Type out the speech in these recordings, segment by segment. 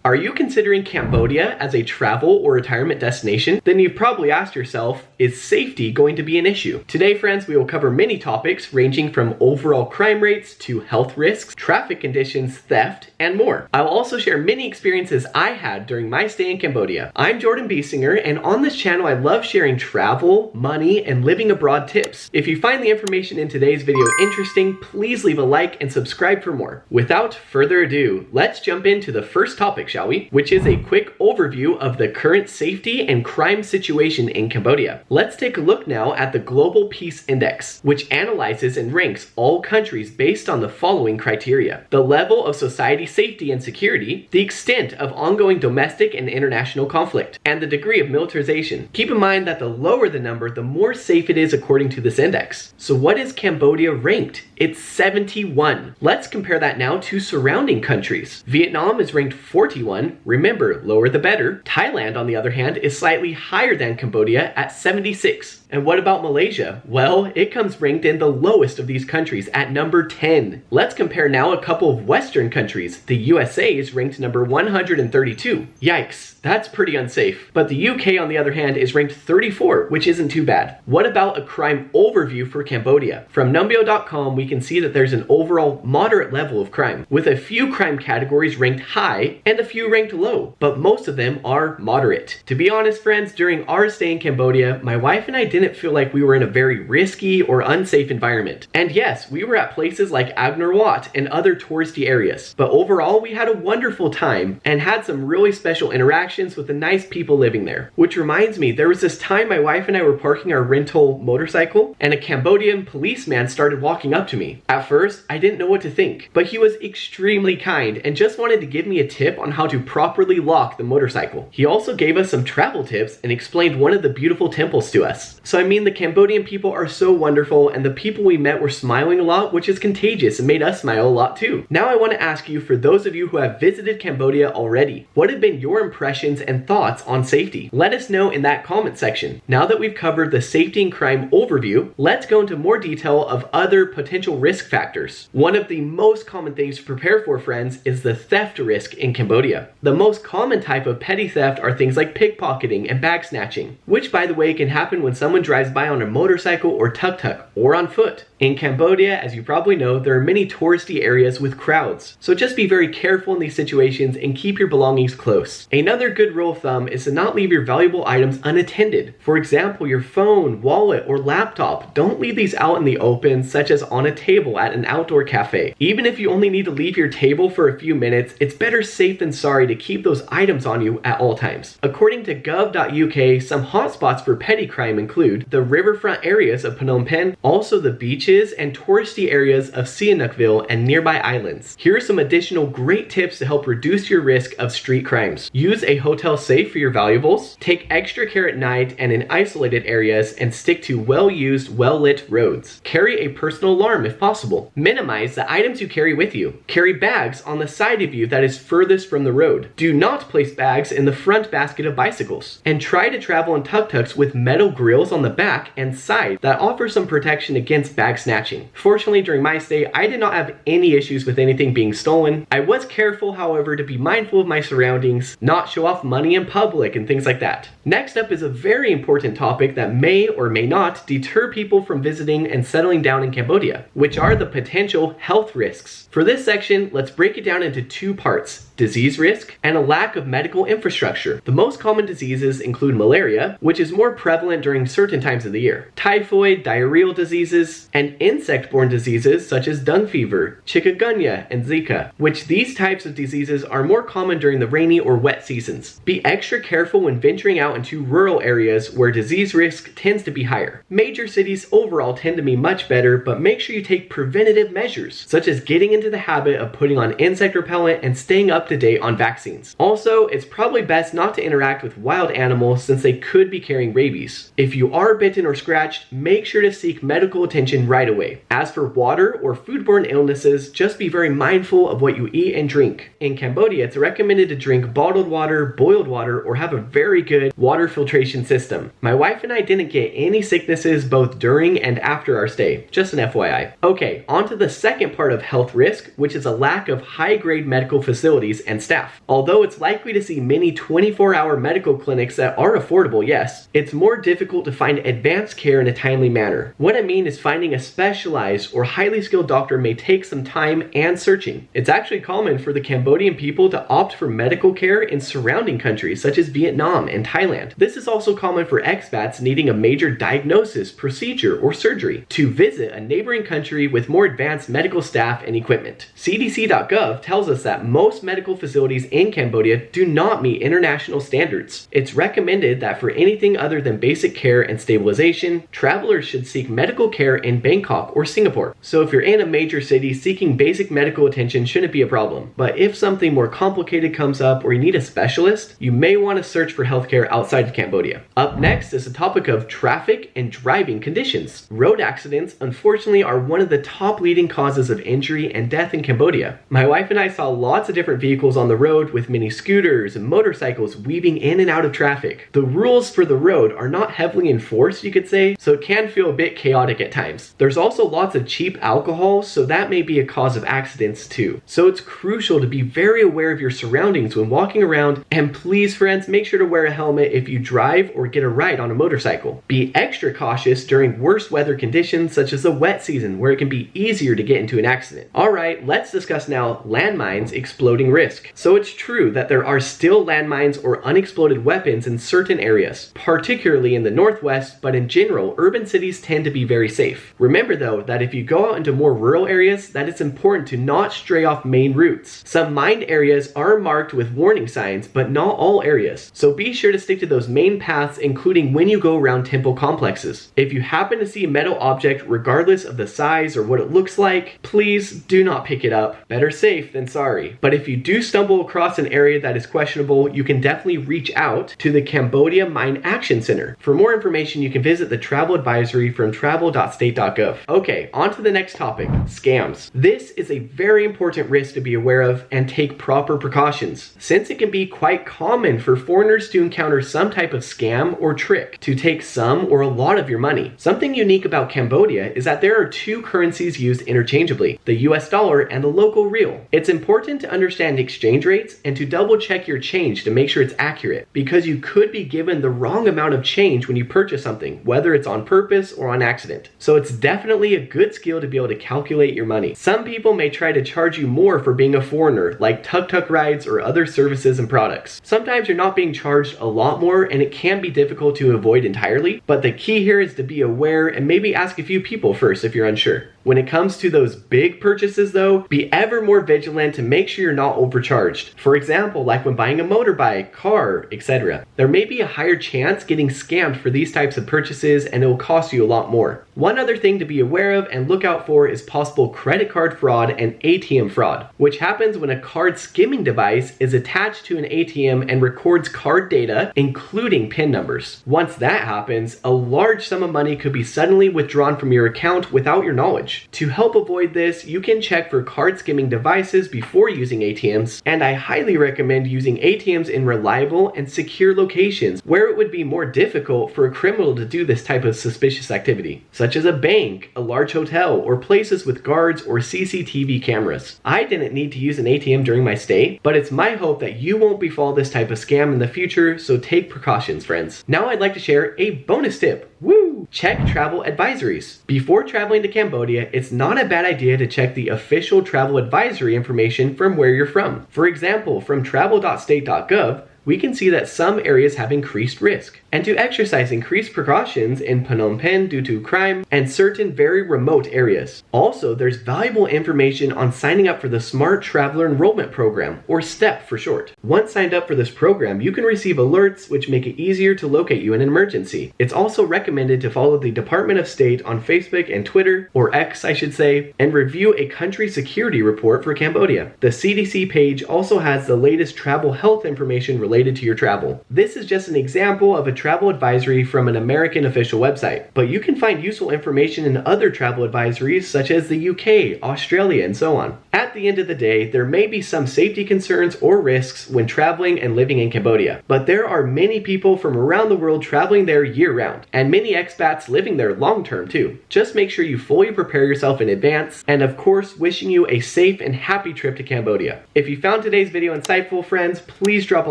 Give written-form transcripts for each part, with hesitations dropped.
Are you considering Cambodia as a travel or retirement destination? Then you've probably asked yourself, is safety going to be an issue? Today, friends, we will cover many topics ranging from overall crime rates to health risks, traffic conditions, theft, and more. I will also share many experiences I had during my stay in Cambodia. I'm Jordan Biesinger, and on this channel, I love sharing travel, money, and living abroad tips. If you find the information in today's video interesting, please leave a like and subscribe for more. Without further ado, let's jump into the first topic, shall we? Which is a quick overview of the current safety and crime situation in Cambodia. Let's take a look now at the Global Peace Index, which analyzes and ranks all countries based on the following criteria: the level of society safety and security, the extent of ongoing domestic and international conflict, and the degree of militarization. Keep in mind that the lower the number, the more safe it is according to this index. So what is Cambodia ranked? It's 71. Let's compare that now to surrounding countries. Vietnam is ranked 41. Remember, lower the better. Thailand, on the other hand, is slightly higher than Cambodia at 76. And what about Malaysia? Well, it comes ranked in the lowest of these countries at number 10. Let's compare now a couple of Western countries. The USA is ranked number 132. Yikes, that's pretty unsafe. But the UK, on the other hand, is ranked 34, which isn't too bad. What about a crime overview for Cambodia? From numbeo.com, we can see that there's an overall moderate level of crime, with a few crime categories ranked high and a few ranked low, but most of them are moderate. To be honest, friends, during our stay in Cambodia, my wife and I didn't feel like we were in a very risky or unsafe environment. And yes, we were at places like Angkor Wat and other touristy areas, but overall we had a wonderful time and had some really special interactions with the nice people living there. Which reminds me, there was this time my wife and I were parking our rental motorcycle and a Cambodian policeman started walking up to me. At first, I didn't know what to think, but he was extremely kind and just wanted to give me a tip on how to properly lock the motorcycle. He also gave us some travel tips and explained one of the beautiful temples to us. So I mean, the Cambodian people are so wonderful, and the people we met were smiling a lot, which is contagious and made us smile a lot too. Now I want to ask you, for those of you who have visited Cambodia already, what have been your impressions and thoughts on safety? Let us know in that comment section. Now that we've covered the safety and crime overview, let's go into more detail of other potential risk factors. One of the most common things to prepare for, friends, is the theft risk in Cambodia. The most common type of petty theft are things like pickpocketing and bag snatching, which, by the way, can happen when someone drives by on a motorcycle or tuk-tuk or on foot. In Cambodia, as you probably know, there are many touristy areas with crowds, so just be very careful in these situations and keep your belongings close. Another good rule of thumb is to not leave your valuable items unattended. For example, your phone, wallet, or laptop. Don't leave these out in the open, such as on a table at an outdoor cafe. Even if you only need to leave your table for a few minutes, it's better safe than sorry to keep those items on you at all times. According to gov.uk, some hotspots for petty crime include the riverfront areas of Phnom Penh, also the beaches and touristy areas of Sihanoukville and nearby islands. Here are some additional great tips to help reduce your risk of street crimes. Use a hotel safe for your valuables. Take extra care at night and in isolated areas, and stick to well-used, well-lit roads. Carry a personal alarm if possible. Minimize the items you carry with you. Carry bags on the side of you that is furthest from the road. Do not place bags in the front basket of bicycles. And try to travel in tuk-tuks with metal grills on the back and side that offer some protection against bag snatching. Fortunately, during my stay, I did not have any issues with anything being stolen. I was careful, however, to be mindful of my surroundings, not show off money in public and things like that. Next up is a very important topic that may or may not deter people from visiting and settling down in Cambodia, which are the potential health risks. For this section, let's break it down into two parts: disease risk and a lack of medical infrastructure. The most common diseases include malaria, which is more prevalent during certain times of the year, typhoid, diarrheal diseases, and insect-borne diseases such as dung fever, chikungunya, and Zika, which these types of diseases are more common during the rainy or wet seasons. Be extra careful when venturing out into rural areas where disease risk tends to be higher. Major cities overall tend to be much better, but make sure you take preventative measures, such as getting into the habit of putting on insect repellent and staying up to date on vaccines. Also, it's probably best not to interact with wild animals since they could be carrying rabies. If you you are bitten or scratched, make sure to seek medical attention right away. As for water or foodborne illnesses, just be very mindful of what you eat and drink. In Cambodia, it's recommended to drink bottled water, boiled water, or have a very good water filtration system. My wife and I didn't get any sicknesses both during and after our stay. Just an FYI. Okay, on to the second part of health risk, which is a lack of high-grade medical facilities and staff. Although it's likely to see many 24-hour medical clinics that are affordable, yes, it's more difficult to find advanced care in a timely manner. What I mean is finding a specialized or highly skilled doctor may take some time and searching. It's actually common for the Cambodian people to opt for medical care in surrounding countries such as Vietnam and Thailand. This is also common for expats needing a major diagnosis, procedure, or surgery to visit a neighboring country with more advanced medical staff and equipment. CDC.gov tells us that most medical facilities in Cambodia do not meet international standards. It's recommended that for anything other than basic care and stabilization, travelers should seek medical care in Bangkok or Singapore. So if you're in a major city, seeking basic medical attention shouldn't be a problem. But if something more complicated comes up or you need a specialist, you may want to search for healthcare outside of Cambodia. Up next is the topic of traffic and driving conditions. Road accidents, unfortunately, are one of the top leading causes of injury and death in Cambodia. My wife and I saw lots of different vehicles on the road with many scooters and motorcycles weaving in and out of traffic. The rules for the road are not heavily enforced, you could say, so it can feel a bit chaotic at times. There's also lots of cheap alcohol, so that may be a cause of accidents too. So it's crucial to be very aware of your surroundings when walking around, and please friends, make sure to wear a helmet if you drive or get a ride on a motorcycle. Be extra cautious during worse weather conditions such as the wet season, where it can be easier to get into an accident. Alright, let's discuss now landmines exploding risk. So it's true that there are still landmines or unexploded weapons in certain areas, particularly in the northwest, but in general, urban cities tend to be very safe. Remember though, that if you go out into more rural areas, that it's important to not stray off main routes. Some mined areas are marked with warning signs, but not all areas. So be sure to stick to those main paths, including when you go around temple complexes. If you happen to see a metal object, regardless of the size or what it looks like, please do not pick it up. Better safe than sorry. But if you do stumble across an area that is questionable, you can definitely reach out to the Cambodia Mine Action Center. For more information, you can visit the travel advisory from travel.state.gov. Okay, on to the next topic, scams. This is a very important risk to be aware of and take proper precautions, since it can be quite common for foreigners to encounter some type of scam or trick to take some or a lot of your money. Something unique about Cambodia is that there are two currencies used interchangeably, the US dollar and the local real. It's important to understand exchange rates and to double check your change to make sure it's accurate, because you could be given the wrong amount of change when you purchase something, whether it's on purpose or on accident. So it's definitely a good skill to be able to calculate your money. Some people may try to charge you more for being a foreigner, like tuk-tuk rides or other services and products. Sometimes you're not being charged a lot more and it can be difficult to avoid entirely, but the key here is to be aware and maybe ask a few people first if you're unsure. When it comes to those big purchases though, be ever more vigilant to make sure you're not overcharged. For example, like when buying a motorbike, car, etc. There may be a higher chance getting scammed for these types of purchases and it will cost you a lot more. One other thing to be aware of and look out for is possible credit card fraud and ATM fraud, which happens when a card skimming device is attached to an ATM and records card data, including PIN numbers. Once that happens, a large sum of money could be suddenly withdrawn from your account without your knowledge. To help avoid this, you can check for card skimming devices before using ATMs, and I highly recommend using ATMs in reliable and secure locations where it would be more difficult for a criminal to do this type of suspicious activity, such as a bank, a large hotel, or places with guards or CCTV cameras. I didn't need to use an ATM during my stay, but it's my hope that you won't befall this type of scam in the future, so take precautions, friends. Now I'd like to share a bonus tip. Woo! Check travel advisories. Before traveling to Cambodia, it's not a bad idea to check the official travel advisory information from where you're from. For example, from travel.state.gov, we can see that some areas have increased risk, and to exercise increased precautions in Phnom Penh due to crime and certain very remote areas. Also, there's valuable information on signing up for the Smart Traveler Enrollment Program, or STEP for short. Once signed up for this program, you can receive alerts which make it easier to locate you in an emergency. It's also recommended to follow the Department of State on Facebook and Twitter, or X I should say, and review a country security report for Cambodia. The CDC page also has the latest travel health information related to your travel. This is just an example of a travel advisory from an American official website, but you can find useful information in other travel advisories such as the UK, Australia, and so on. At the end of the day, there may be some safety concerns or risks when traveling and living in Cambodia, but there are many people from around the world traveling there year-round, and many expats living there long-term too. Just make sure you fully prepare yourself in advance, and of course, wishing you a safe and happy trip to Cambodia. If you found today's video insightful, friends, please drop a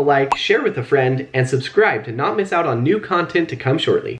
like, share with a friend, and subscribe to not miss out on new content to come shortly.